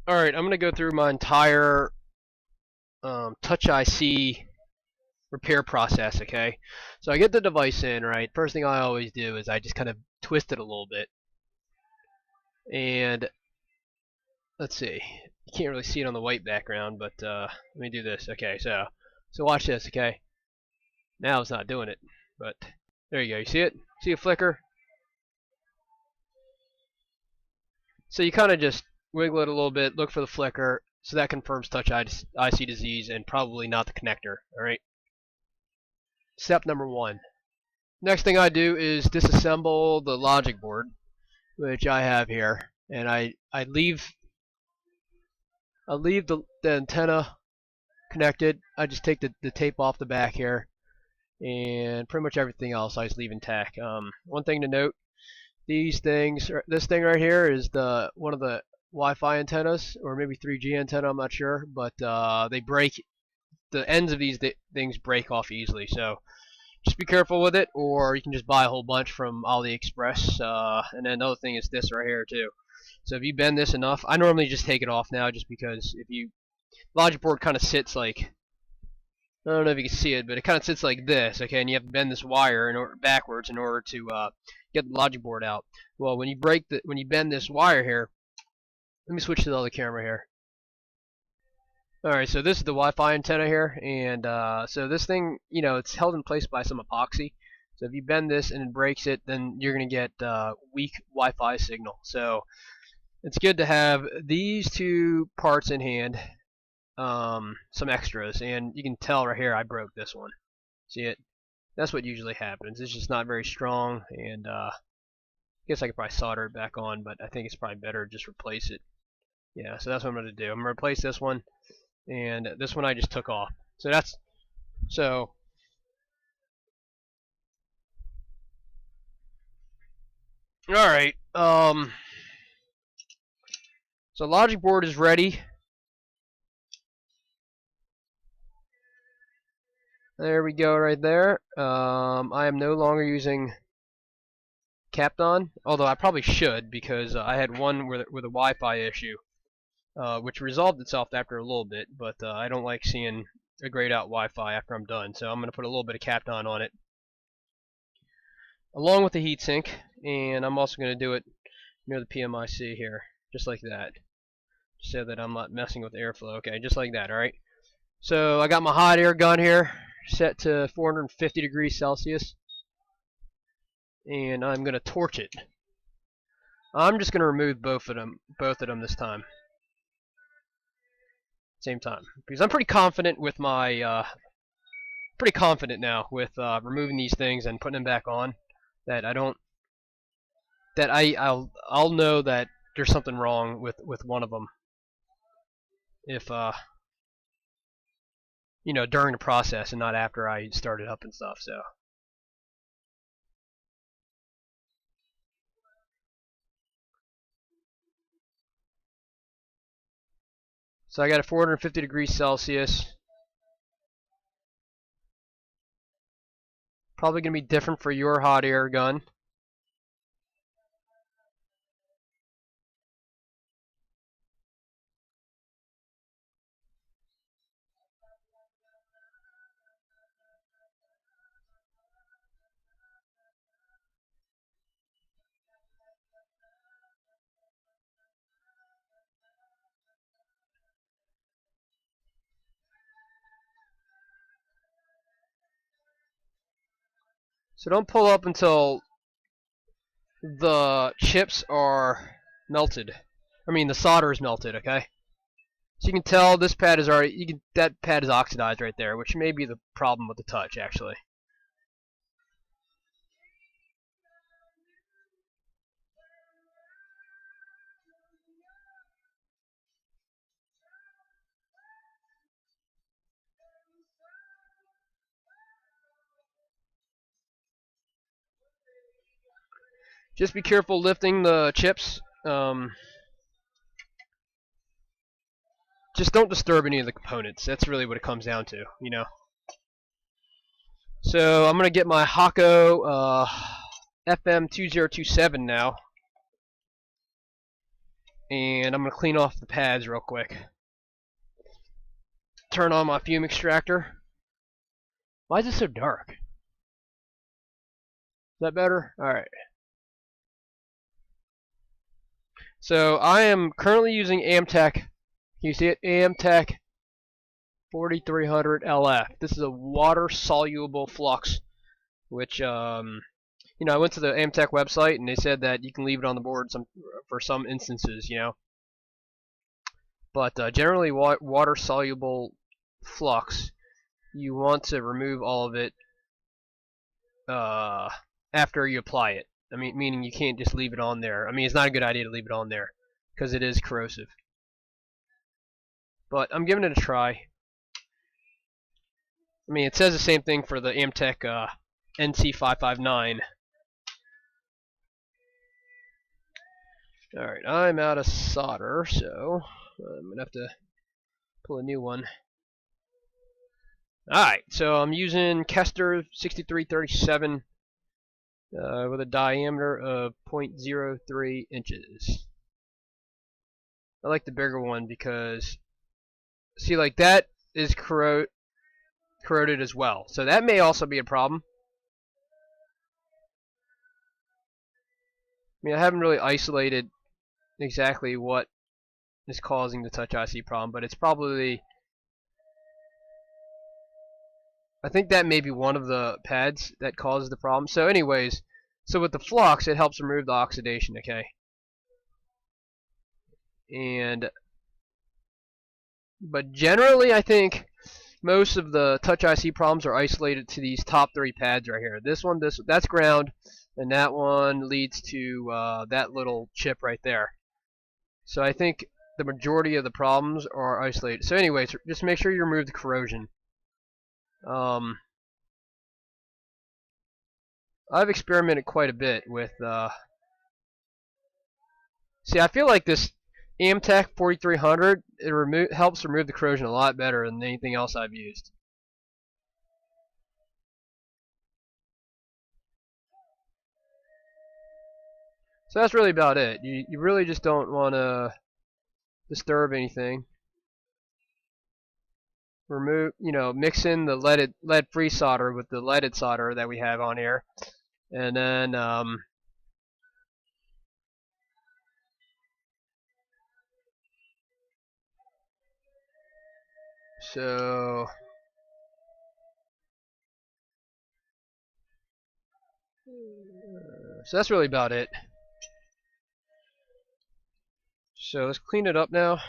Alright, I'm going to go through my entire touch IC repair process, okay? So I get the device in, right? First thing I always do is I just kind of twist it a little bit. And let's see. You can't really see it on the white background, but let me do this. Okay, so watch this, okay? Now it's not doing it, but there you go. You see it? See a flicker? So you kind of just wiggle it a little bit, look for the flicker, so that confirms touch IC disease and probably not the connector, alright? Step number 1. Next thing I do is disassemble the logic board, which I have here, and I leave the antenna connected. I just take the tape off the back here, and pretty much everything else I just leave intact. One thing to note: these things, this thing right here is one of the Wi-Fi antennas, or maybe 3G antenna. I'm not sure, but they break. The ends of these things break off easily, so just be careful with it, or you can just buy a whole bunch from AliExpress. And then another thing is this right here too. So if you bend this enough, I normally just take it off now, just because if you logic board kind of sits like, I don't know if you can see it, but it kind of sits like this, okay? And you have to bend this wire backwards in order to get the logic board out. Well, when you bend this wire here, let me switch to the other camera here. Alright, so this is the Wi-Fi antenna here, and so this thing, it's held in place by some epoxy. So if you bend this and it breaks it, then you're going to get weak Wi-Fi signal. So it's good to have these two parts in hand, some extras, and you can tell right here I broke this one. See it? That's what usually happens. It's just not very strong, and I guess I could probably solder it back on, but I think it's probably better to just replace it. Yeah, so that's what I'm going to do. I'm going to replace this one. And this one I just took off. So alright, so logic board is ready. There we go right there. I am no longer using Kapton, although I probably should, because I had one with a Wi-Fi issue, which resolved itself after a little bit, but I don't like seeing a grayed out Wi-Fi after I'm done, so I'm going to put a little bit of Kapton on it, along with the heatsink, and I'm also going to do it near the PMIC here, just like that, so that I'm not messing with airflow. Okay, just like that, alright? So I got my hot air gun here set to 450 degrees Celsius, and I'm going to torch it. I'm just going to remove both of them this time. Same time, because I'm pretty confident with my pretty confident now with removing these things and putting them back on, that I'll know that there's something wrong with one of them if during the process and not after I start it up and stuff. So I got a 450 degrees Celsius. Probably going to be different for your hot air gun. So don't pull up until the chips are melted. I mean, the solder is melted, okay? So you can tell this pad is already, that pad is oxidized right there, which may be the problem with the touch, actually. Just be careful lifting the chips. Just don't disturb any of the components. That's really what it comes down to, So I'm going to get my Hakko FM2027 now. and I'm going to clean off the pads real quick. Turn on my fume extractor. Why is it so dark? Is that better? Alright. So I am currently using Amtech. Can you see it? Amtech 4300 LF. This is a water soluble flux, which I went to the Amtech website and they said that you can leave it on the board for some instances, But generally, water soluble flux, you want to remove all of it after you apply it. I mean, meaning you can't just leave it on there. I mean, it's not a good idea to leave it on there because it is corrosive. But I'm giving it a try. I mean, it says the same thing for the Amtech NC559. Alright, I'm out of solder, so I'm going to have to pull a new one. Alright, so I'm using Kester 6337 with a diameter of 0.03 inches. I like the bigger one because, see, like that is corroded as well. So that may also be a problem. I mean, I haven't really isolated exactly what is causing the Touch IC problem, but it's probably, I think that may be one of the pads that causes the problem. So anyways, so with the flux, it helps remove the oxidation, okay? But generally, I think most of the Touch IC problems are isolated to these top 3 pads right here. This one, that's ground, and that one leads to that little chip right there. So I think the majority of the problems are isolated. So anyways, just make sure you remove the corrosion. I've experimented quite a bit with see, I feel like this Amtech 4300 helps remove the corrosion a lot better than anything else I've used. So that's really about it. You really just don't want to disturb anything. Remove, mix in the lead-free solder with the leaded solder that we have on here, and then so that's really about it. So let's clean it up now.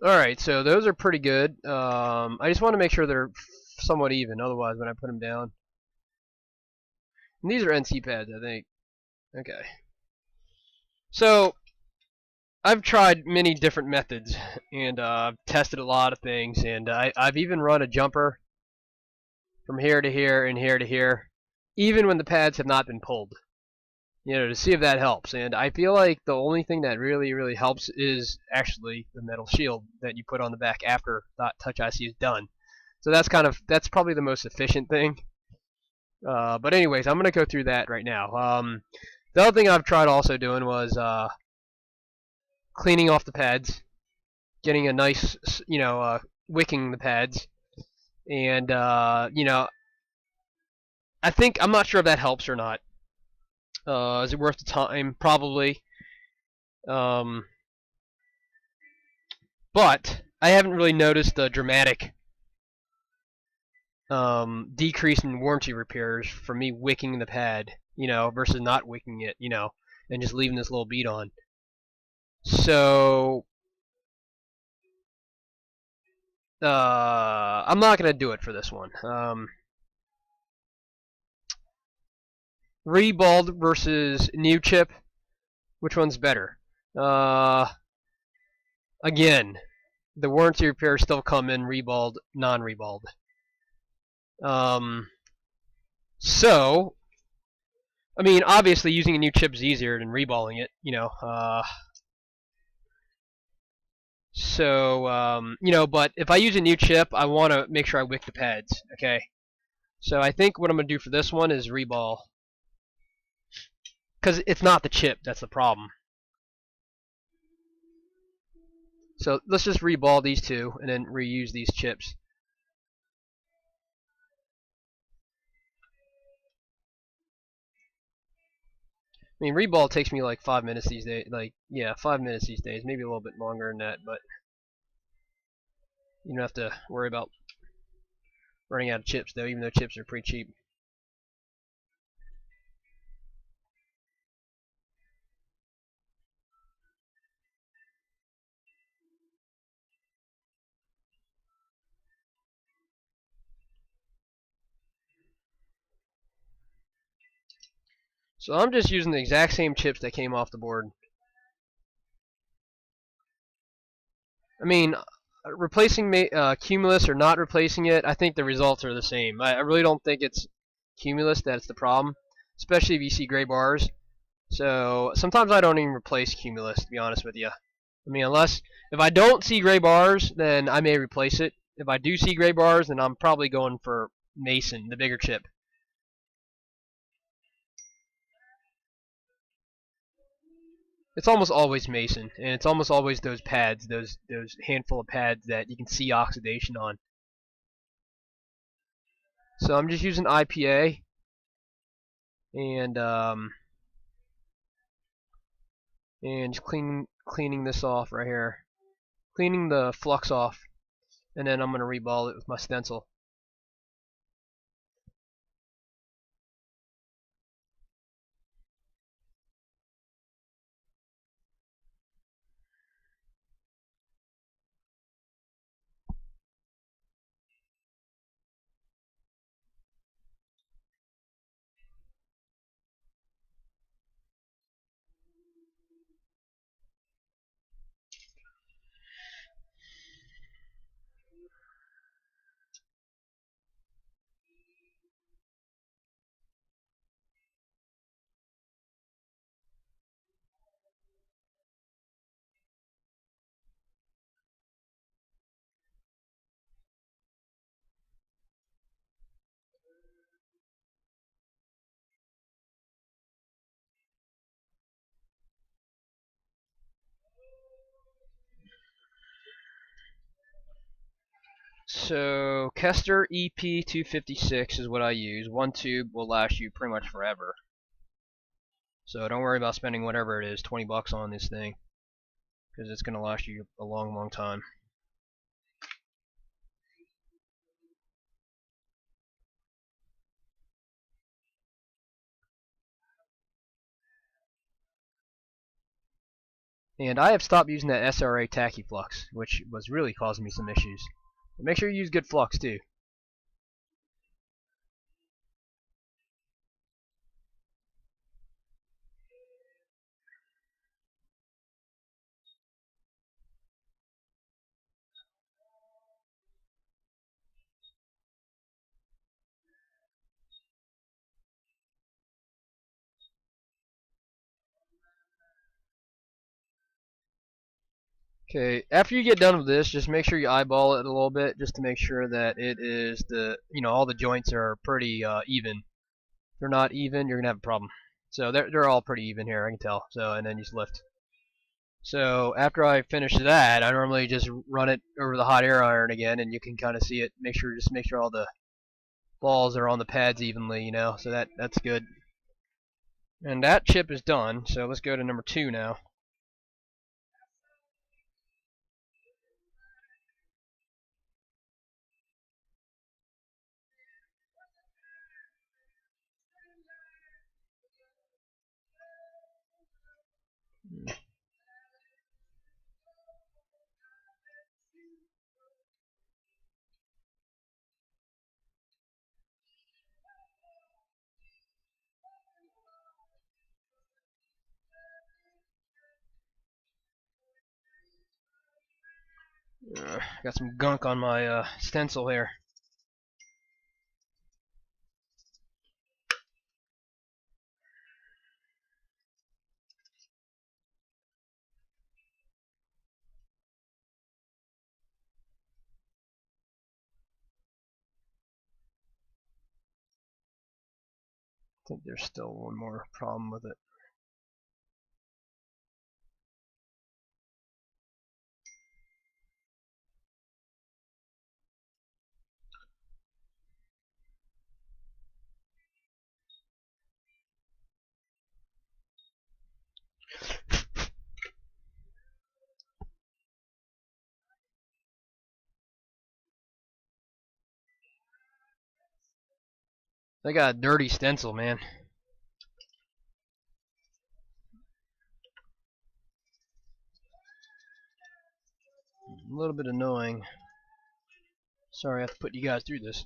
Alright, so those are pretty good. I just want to make sure they're somewhat even, otherwise when I put them down. And these are NC pads, I think. Okay. So, I've tried many different methods, and I've tested a lot of things, and I've even run a jumper from here to here and here to here, even when the pads have not been pulled, to see if that helps. And I feel like the only thing that really helps is actually the metal shield that you put on the back after that Touch IC is done. So that's probably the most efficient thing. But anyways, I'm gonna go through that right now. The other thing I've tried also doing was cleaning off the pads, getting a nice, wicking the pads, and I think, I'm not sure if that helps or not. Is it worth the time? Probably. But I haven't really noticed a dramatic decrease in warranty repairs for me wicking the pad, versus not wicking it, and just leaving this little bead on. So I'm not gonna do it for this one. Reballed versus new chip. Which one's better? Again, the warranty repairs still come in reballed, non-reballed. So, I mean, obviously using a new chip is easier than reballing it, you know. But if I use a new chip, I want to make sure I wick the pads, okay? So I think what I'm going to do for this one is reball. Because it's not the chip that's the problem. So let's just reball these two and then reuse these chips. I mean, reball takes me like 5 minutes these days. Like, yeah, 5 minutes these days. Maybe a little bit longer than that, but you don't have to worry about running out of chips, though, even though chips are pretty cheap. So I'm just using the exact same chips that came off the board. I mean, replacing Cumulus or not replacing it, I think the results are the same. I really don't think it's Cumulus that's the problem, especially if you see gray bars. So sometimes I don't even replace Cumulus, to be honest with you. I mean, if I don't see gray bars, then I may replace it. If I do see gray bars, then I'm probably going for Mason, the bigger chip. It's almost always Mason, and it's almost always those pads, those handful of pads that you can see oxidation on. So I'm just using IPA and just cleaning this off right here, cleaning the flux off, and then I'm gonna reball it with my stencil. So Kester EP256 is what I use. One tube will last you pretty much forever. So don't worry about spending whatever it is, 20 bucks on this thing, because it's gonna last you a long, long time. And I have stopped using that SRA Tachyflux, which was really causing me some issues. But make sure you use good flux too. Okay, after you get done with this, just make sure you eyeball it a little bit, just to make sure that it is all the joints are pretty even. If they're not even, you're gonna have a problem. So they're all pretty even here, I can tell. So and then you just lift. So after I finish that, I normally just run it over the hot air iron again, and you can kind of see it. Make sure all the balls are on the pads evenly, So that's good. And that chip is done. So let's go to number 2 now. Got some gunk on my stencil here. I think there's still one more problem with it. I got a dirty stencil, man. A little bit annoying. Sorry I have to put you guys through this.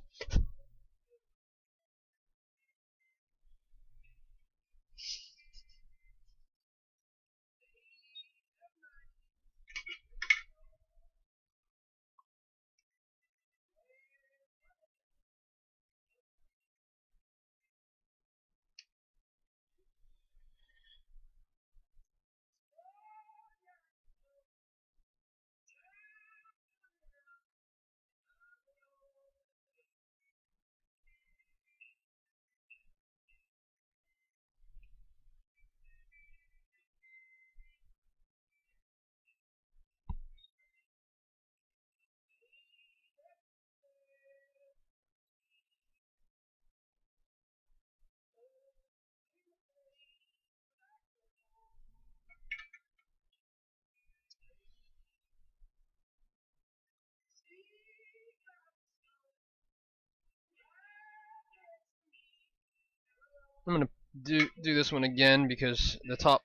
I'm gonna do this one again because the top.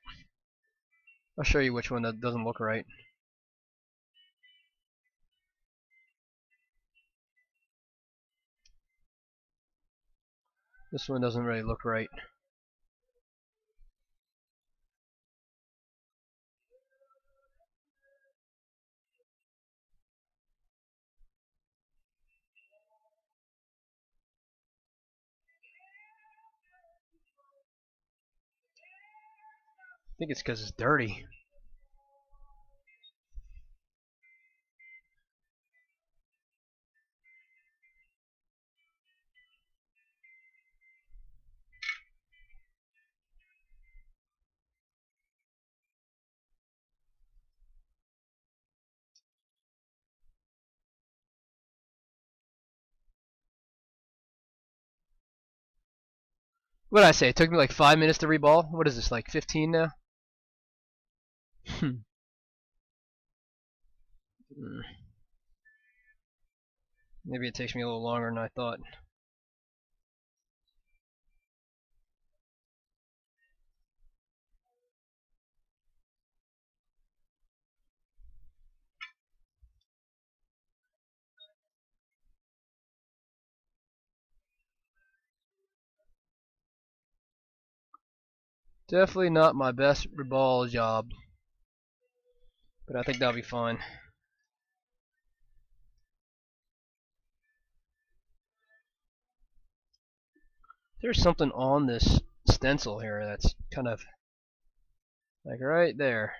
I'll show you which one that doesn't look right. This one doesn't really look right. I think it's because it's dirty. What did I say? It took me like 5 minutes to reball. What is this, like 15 now? Maybe it takes me a little longer than I thought. Definitely not my best reball job, but I think that'll be fine. There's something on this stencil here that's kind of like right there.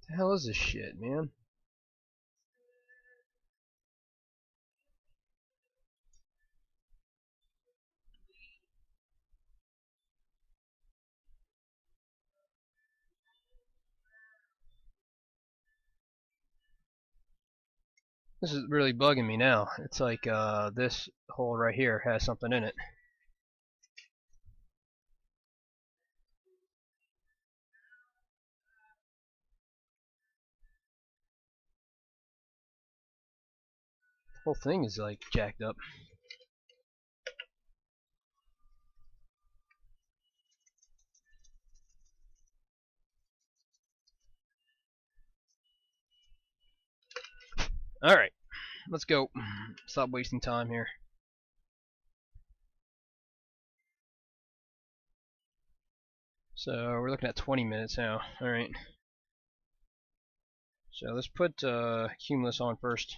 What the hell is this shit, man? This is really bugging me now. It's like this hole right here has something in it. The whole thing is like jacked up. Alright. let's go. Stop wasting time here. So we're looking at 20 minutes now. Alright. So let's put Cumulus on first.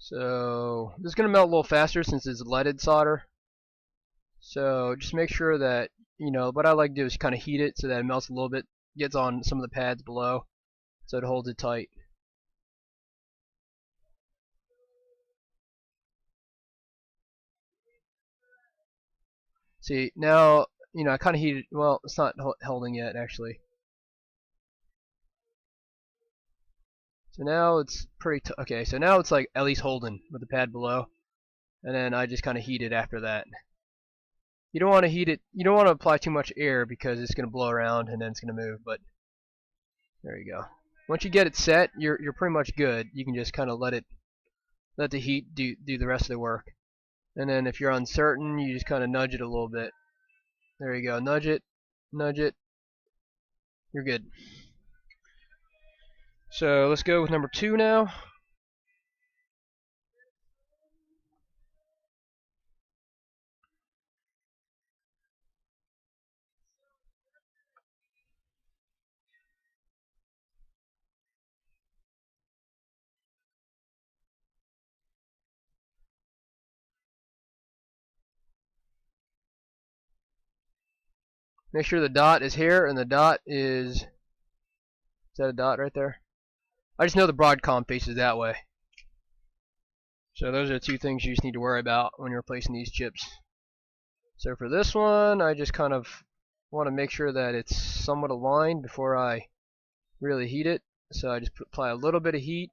So this is going to melt a little faster since it's leaded solder. So just make sure that, what I like to do is kind of heat it so that it melts a little bit, gets on some of the pads below, so it holds it tight. See, now, I kind of heated, well, it's not holding yet, actually. So now it's pretty, okay, so now it's like at least holding with the pad below. And then I just kind of heat it after that. You don't want to heat it, you don't want to apply too much air because it's going to blow around and then it's going to move, but there you go. Once you get it set, you're pretty much good. You can just kind of let the heat do the rest of the work. And then if you're uncertain, you just kind of nudge it a little bit. There you go. Nudge it, nudge it. You're good. So let's go with number 2 now. Make sure the dot is here and the dot is that a dot right there? I just know the Broadcom faces that way. So those are the 2 things you just need to worry about when you're replacing these chips. So for this one, I just kind of want to make sure that it's somewhat aligned before I really heat it. So I just apply a little bit of heat,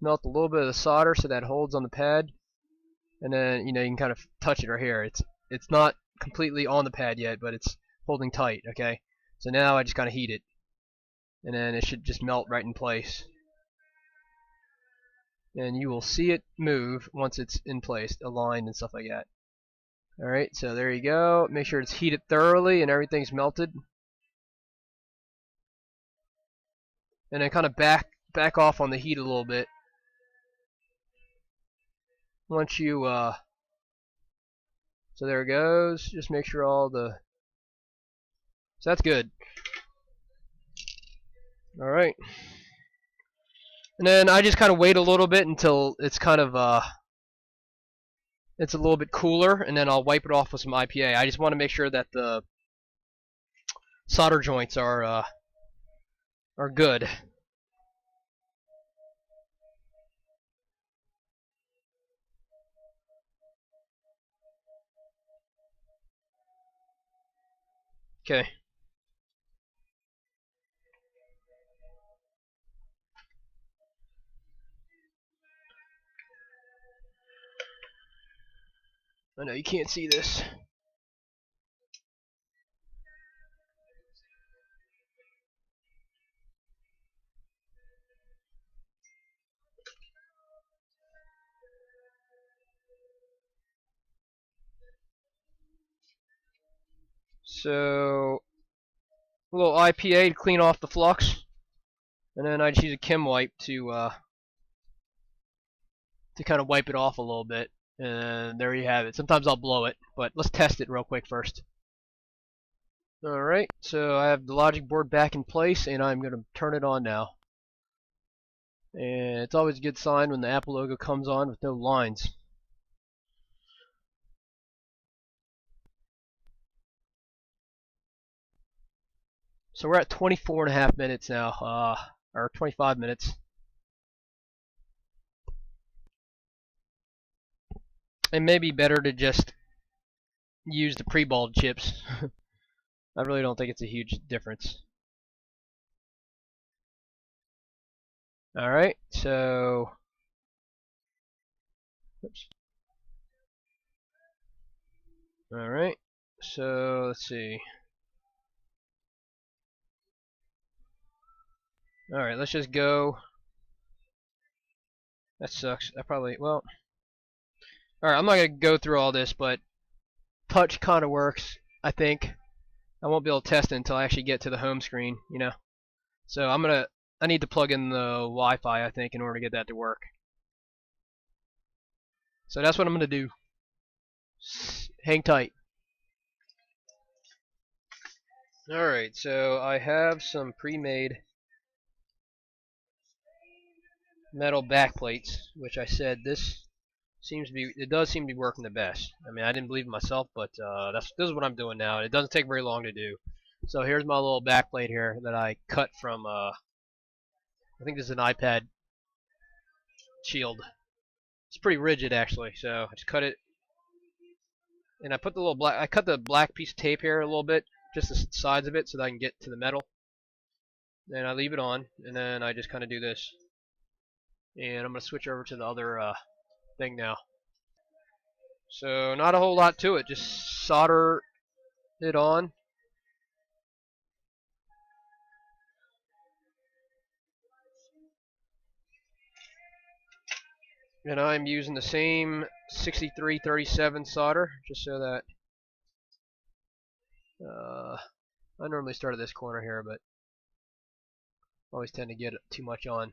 melt a little bit of the solder so that holds on the pad, and then you can kind of touch it right here. It's not completely on the pad yet, but it's holding tight. Okay, so now I just kind of heat it, and then it should just melt right in place. And you will see it move once it's in place, aligned and stuff like that. Alright, so there you go. Make sure it's heated thoroughly and everything's melted. And then kind of back off on the heat a little bit. Once you, so there it goes. Just make sure all the, so that's good. Alright. And then I just kind of wait a little bit until it's kind of, it's a little bit cooler, and then I'll wipe it off with some IPA. I just want to make sure that the solder joints are good. Okay. I know you can't see this. So a little IPA to clean off the flux, and then I just use a Chem wipe to kind of wipe it off a little bit. And there you have it. Sometimes I'll blow it, but let's test it real quick first. Alright, so I have the logic board back in place, and I'm going to turn it on now. And it's always a good sign when the Apple logo comes on with no lines. So we're at 24.5 minutes now, or 25 minutes. It may be better to just use the pre-balled chips. I really don't think it's a huge difference. Alright, so oops. Alright, so let's see. Alright, let's just go. That sucks. I probably, well. Alright, I'm not going to go through all this, but touch kind of works, I think. I won't be able to test it until I actually get to the home screen, you know. So I need to plug in the Wi-Fi, I think, in order to get that to work. So that's what I'm going to do. Hang tight. Alright, so I have some pre-made metal backplates, which I said this does seem to be working the best. I mean, I didn't believe it myself, but this is what I'm doing now. It doesn't take very long to do. So here's my little backplate here that I cut from, I think this is an iPad shield. It's pretty rigid actually, so I just cut it, and I put I cut the black piece of tape here a little bit, just the sides of it, so that I can get to the metal. Then I leave it on, and then I just kind of do this. And I'm going to switch over to the other thing now. So not a whole lot to it, just solder it on. And I'm using the same 6337 solder, just so that I normally start at this corner here, but I always tend to get too much on.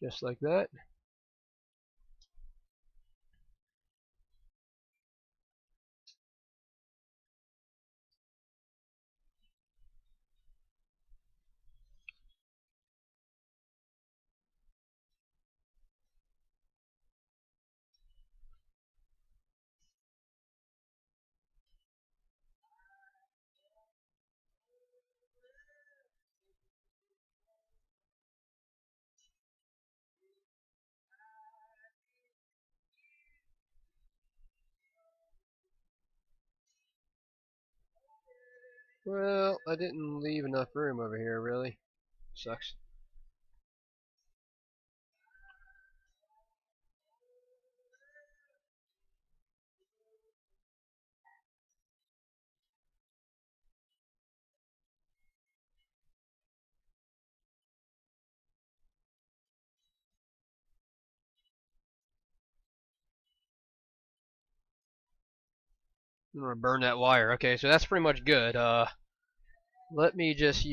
Just like that. Well, I didn't leave enough room over here, really. Sucks. I'm gonna burn that wire. Okay, so that's pretty much good. Let me just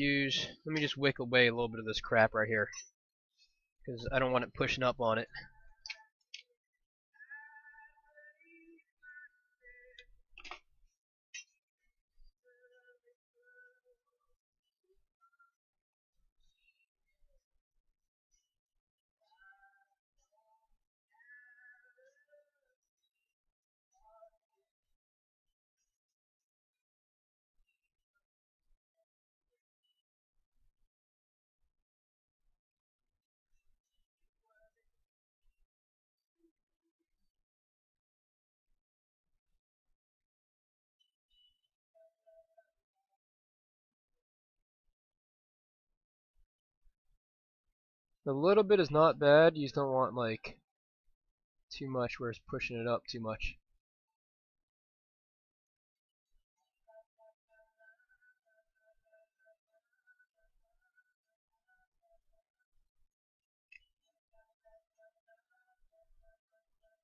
wick away a little bit of this crap right here, because I don't want it pushing up on it. A little bit is not bad. You just don't want like too much where it's pushing it up too much.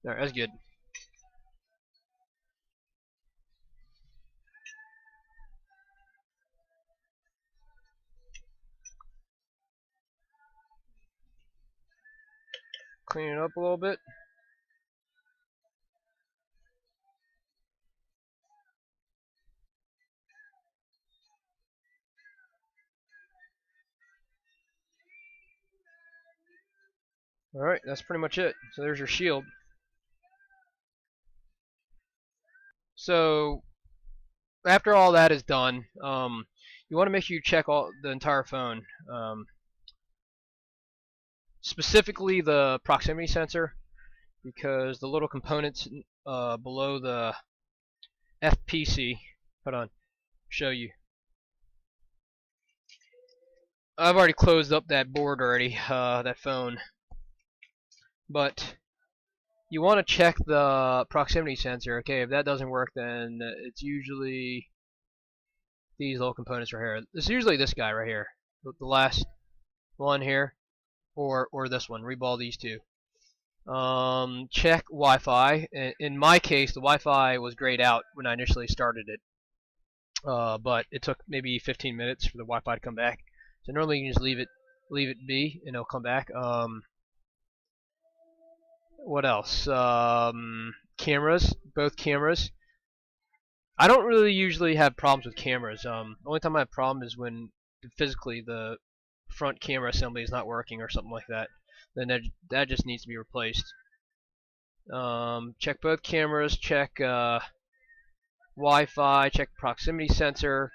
Alright, that's good. Clean it up a little bit. Alright, that's pretty much it. So there's your shield. So after all that is done, you want to make sure you check the entire phone. specifically the proximity sensor, because the little components below the FPC. Hold on, show you. I've already closed up that board already, that phone. But you want to check the proximity sensor. Okay, if that doesn't work, then it's usually these little components right here. It's usually this guy right here, the last one here, or this one. Reball these two. Check Wi-Fi. In my case, the Wi-Fi was grayed out when I initially started it, but it took maybe 15 minutes for the Wi-Fi to come back. So normally you can just leave it be, and it'll come back. What else? Cameras, both cameras. I don't really usually have problems with cameras. The only time I have a problem is when physically the front camera assembly is not working or something like that. Then that just needs to be replaced. Check both cameras. Check Wi-Fi. Check proximity sensor,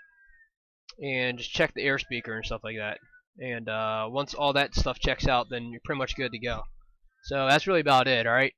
and just check the air speaker and stuff like that. And once all that stuff checks out, then you're pretty much good to go. So that's really about it. All right.